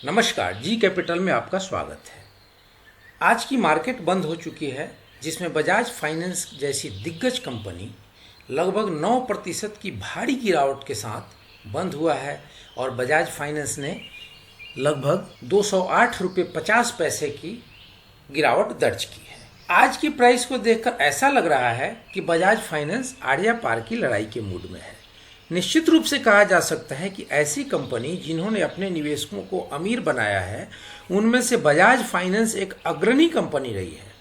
नमस्कार, G capital में आपका स्वागत है। आज की मार्केट बंद हो चुकी है, जिसमें बजाज फाइनेंस जैसी दिग्गज कंपनी लगभग 9% की भारी गिरावट के साथ बंद हुआ है और बजाज फाइनेंस ने लगभग 208 रुपये 50 पैसे की गिरावट दर्ज की है। आज की प्राइस को देखकर ऐसा लग रहा है कि बजाज फाइनेंस आड़िया पार की लड़ाई के मूड में है। निश्चित रूप से कहा जा सकता है कि ऐसी कंपनी जिन्होंने अपने निवेशकों को अमीर बनाया है, उनमें से बजाज फाइनेंस एक अग्रणी कंपनी रही है।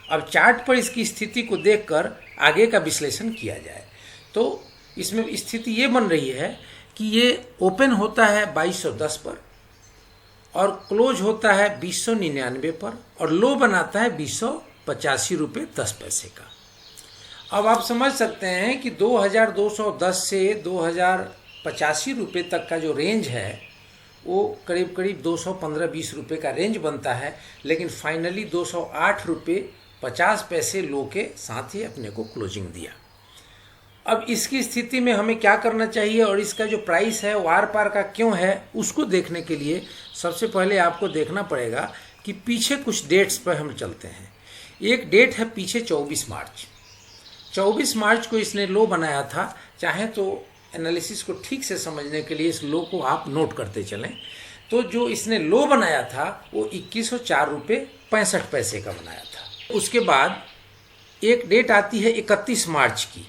अब चार्ट पर इसकी स्थिति को देखकर आगे का विश्लेषण किया जाए तो इसमें स्थिति ये बन रही है कि ये ओपन होता है 2210 पर और क्लोज होता है 2099 पर और लो बनाता है 2085 रुपये 10 पैसे का। अब आप समझ सकते हैं कि 2210 से 2085 रुपये तक का जो रेंज है वो करीब करीब 215-20 रुपये का रेंज बनता है, लेकिन फाइनली 208 रुपये 50 पैसे लो के साथ ही अपने को क्लोजिंग दिया। अब इसकी स्थिति में हमें क्या करना चाहिए और इसका जो प्राइस है वो आर पार का क्यों है, उसको देखने के लिए सबसे पहले आपको देखना पड़ेगा कि पीछे कुछ डेट्स पर हम चलते हैं। एक डेट है पीछे 24 मार्च। 24 मार्च को इसने लो बनाया था। चाहे तो एनालिसिस को ठीक से समझने के लिए इस लो को आप नोट करते चलें। तो जो इसने लो बनाया था वो 2104 रुपये 65 पैसे का बनाया था। उसके बाद एक डेट आती है 31 मार्च की।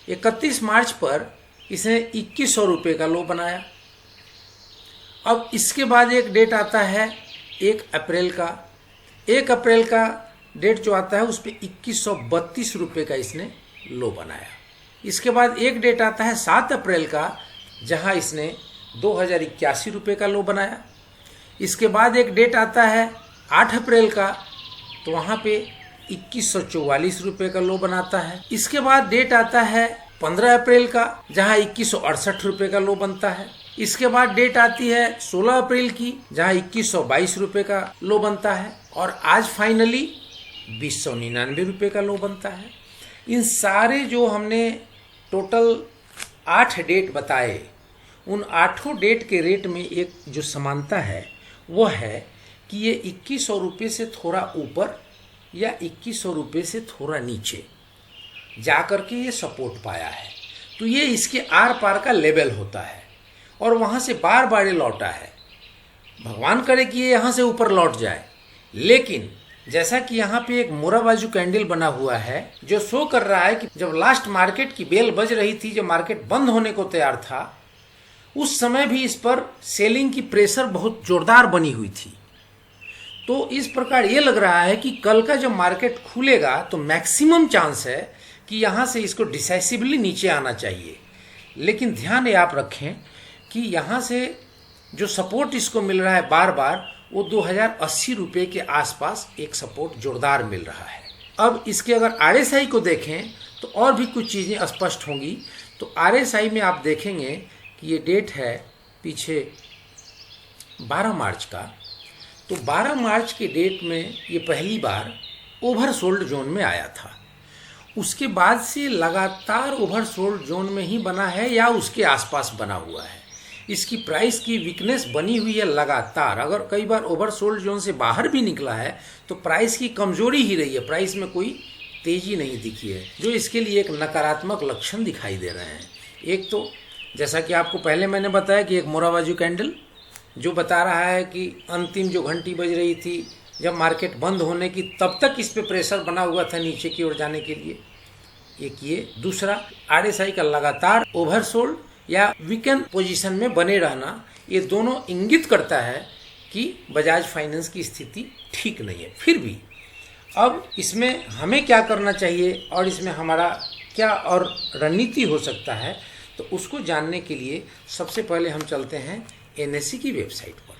31 मार्च पर इसने 2100 रुपये का लो बनाया। अब इसके बाद एक डेट आता है 1 अप्रैल का। 1 अप्रैल का डेट जो आता है उस पर 2132 रुपये का इसने लो बनाया। इसके बाद एक डेट आता है 7 अप्रैल का, जहां इसने 2081 रुपये का लो बनाया। इसके बाद एक डेट आता है 8 अप्रैल का, तो वहां पे 2144 रुपये का लो बनाता है। इसके बाद डेट आता है 15 अप्रैल का, जहां 2168 रुपये का लो बनता है। इसके बाद डेट आती है 16 अप्रैल की, जहां 2122 रुपये का लो बनता है और आज फाइनली 2099 रुपये का लो बनता है। इन सारे जो हमने टोटल 8 डेट बताए, उन 8 डेट के रेट में एक जो समानता है वो है कि ये 2100 रुपये से थोड़ा ऊपर या 2100 रुपये से थोड़ा नीचे जा करके ये सपोर्ट पाया है। तो ये इसके आर पार का लेवल होता है और वहाँ से बार बार ये लौटा है। भगवान करे कि ये यहाँ से ऊपर लौट जाए, लेकिन जैसा कि यहाँ पे एक मोरा बाजू कैंडल बना हुआ है जो शो कर रहा है कि जब लास्ट मार्केट की बेल बज रही थी, जब मार्केट बंद होने को तैयार था, उस समय भी इस पर सेलिंग की प्रेशर बहुत जोरदार बनी हुई थी। तो इस प्रकार ये लग रहा है कि कल का जब मार्केट खुलेगा तो मैक्सिमम चांस है कि यहाँ से इसको डिसाइसिवली नीचे आना चाहिए। लेकिन ध्यान ये आप रखें कि यहाँ से जो सपोर्ट इसको मिल रहा है बार बार, वो 2080 रुपये के आसपास एक सपोर्ट जोरदार मिल रहा है। अब इसके अगर RSI को देखें तो और भी कुछ चीज़ें स्पष्ट होंगी। तो RSI में आप देखेंगे कि ये डेट है पीछे 12 मार्च का। तो 12 मार्च के डेट में ये पहली बार ओवरसोल्ड जोन में आया था। उसके बाद से लगातार ओवरसोल्ड जोन में ही बना है या उसके आसपास बना हुआ है। इसकी प्राइस की वीकनेस बनी हुई है लगातार। अगर कई बार ओवरसोल्ड जोन से बाहर भी निकला है तो प्राइस की कमजोरी ही रही है, प्राइस में कोई तेजी नहीं दिखी है, जो इसके लिए एक नकारात्मक लक्षण दिखाई दे रहे हैं। एक तो जैसा कि आपको पहले मैंने बताया कि एक मोरा बाजू कैंडल जो बता रहा है कि अंतिम जो घंटी बज रही थी जब मार्केट बंद होने की, तब तक इस पर प्रेशर बना हुआ था नीचे की ओर जाने के लिए। एक ये, दूसरा RSI का लगातार ओवरसोल्ड या वीकेंड पोजीशन में बने रहना, ये दोनों इंगित करता है कि बजाज फाइनेंस की स्थिति ठीक नहीं है। फिर भी अब इसमें हमें क्या करना चाहिए और इसमें हमारा क्या और रणनीति हो सकता है, तो उसको जानने के लिए सबसे पहले हम चलते हैं NSE की वेबसाइट पर।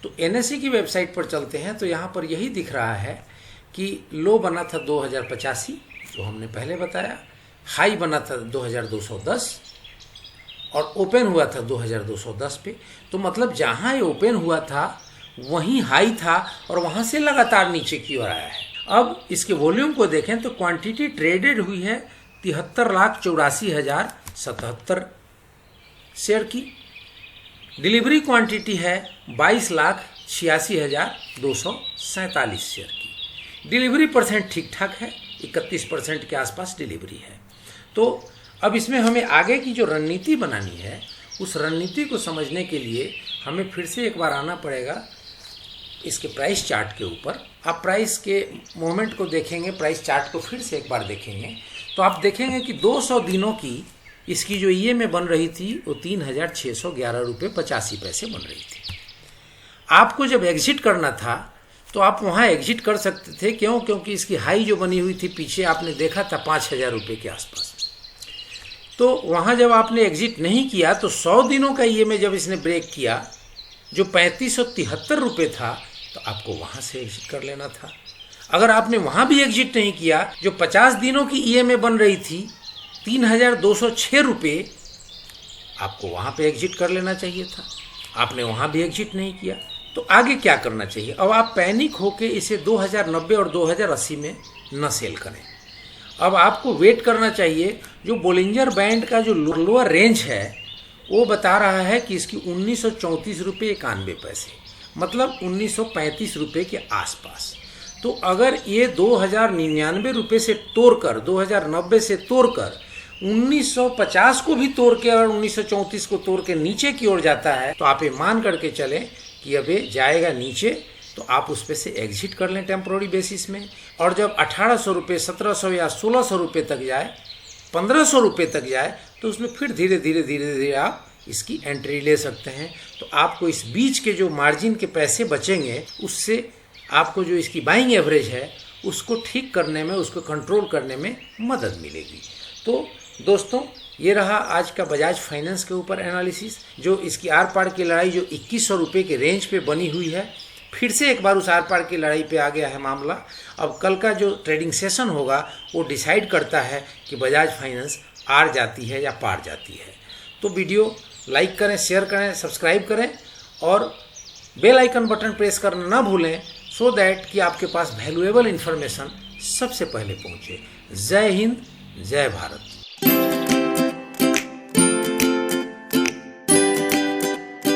तो NSE की वेबसाइट पर चलते हैं तो यहाँ पर यही दिख रहा है कि लो बना था 2085, जो हमने पहले बताया। हाई बना था 2210 और ओपन हुआ था 2210 पे। तो मतलब जहाँ ये ओपन हुआ था वहीं हाई था और वहाँ से लगातार नीचे की ओर आया है। अब इसके वॉल्यूम को देखें तो क्वांटिटी ट्रेडेड हुई है 73,84,077 शेयर की। डिलीवरी क्वांटिटी है 22,86,247 शेयर की। डिलीवरी परसेंट ठीक ठाक है, 31% के आसपास डिलीवरी है। तो अब इसमें हमें आगे की जो रणनीति बनानी है, उस रणनीति को समझने के लिए हमें फिर से एक बार आना पड़ेगा इसके प्राइस चार्ट के ऊपर। आप प्राइस के मोमेंट को देखेंगे, प्राइस चार्ट को फिर से एक बार देखेंगे तो आप देखेंगे कि 200 दिनों की इसकी जो ईएमए बन रही थी वो 3,611 रुपये 85 पैसे बन रही थी। आपको जब एग्जिट करना था तो आप वहाँ एग्जिट कर सकते थे। क्यों? क्योंकि इसकी हाई जो बनी हुई थी पीछे आपने देखा था 5,000 रुपये के आसपास। तो वहाँ जब आपने एग्जिट नहीं किया तो 100 दिनों का ईएमए जब इसने ब्रेक किया जो 3,573 रुपये था, तो आपको वहाँ से एग्जिट कर लेना था। अगर आपने वहाँ भी एग्जिट नहीं किया, जो 50 दिनों की ईएमए बन रही थी 3,206 रुपये, आपको वहाँ पे एग्जिट कर लेना चाहिए था। आपने वहाँ भी एग्जिट नहीं किया, तो आगे क्या करना चाहिए? अब आप पैनिक होके इसे 2,090 और 2,080 में न सेल करें। अब आपको वेट करना चाहिए। जो बोलिंजर बैंड का जो लोअर रेंज है वो बता रहा है कि इसकी 1934 रुपये 91 पैसे, मतलब 1935 रुपये के आसपास। तो अगर ये 2,099 रुपये से तोड़कर 2,090 से तोड़कर 1950 को भी तोड़ के और 1934 को तोड़ के नीचे की ओर जाता है, तो आप ये मान करके चलें कि अब ये जाएगा नीचे, तो आप उस पे से एग्जिट कर लें टेम्प्रोरी बेसिस में। और जब 1,800 रुपये, 1,700 या 1,600 रुपये तक जाए, 1,500 रुपये तक जाए, तो उसमें फिर धीरे धीरे आप इसकी एंट्री ले सकते हैं। तो आपको इस बीच के जो मार्जिन के पैसे बचेंगे उससे आपको जो इसकी बाइंग एवरेज है उसको ठीक करने में, उसको कंट्रोल करने में मदद मिलेगी। तो दोस्तों, ये रहा आज का बजाज फाइनेंस के ऊपर एनालिसिस। जो इसकी आर पार की लड़ाई जो 2,100 रुपये के रेंज पे बनी हुई है, फिर से एक बार उस आर पार की लड़ाई पे आ गया है मामला। अब कल का जो ट्रेडिंग सेशन होगा वो डिसाइड करता है कि बजाज फाइनेंस आर जाती है या पार जाती है। तो वीडियो लाइक करें, शेयर करें, सब्सक्राइब करें और बेल आइकन बटन प्रेस करना ना भूलें, सो दैट कि आपके पास वैल्यूएबल इन्फॉर्मेशन सबसे पहले पहुंचे। जय हिंद, जय भारत।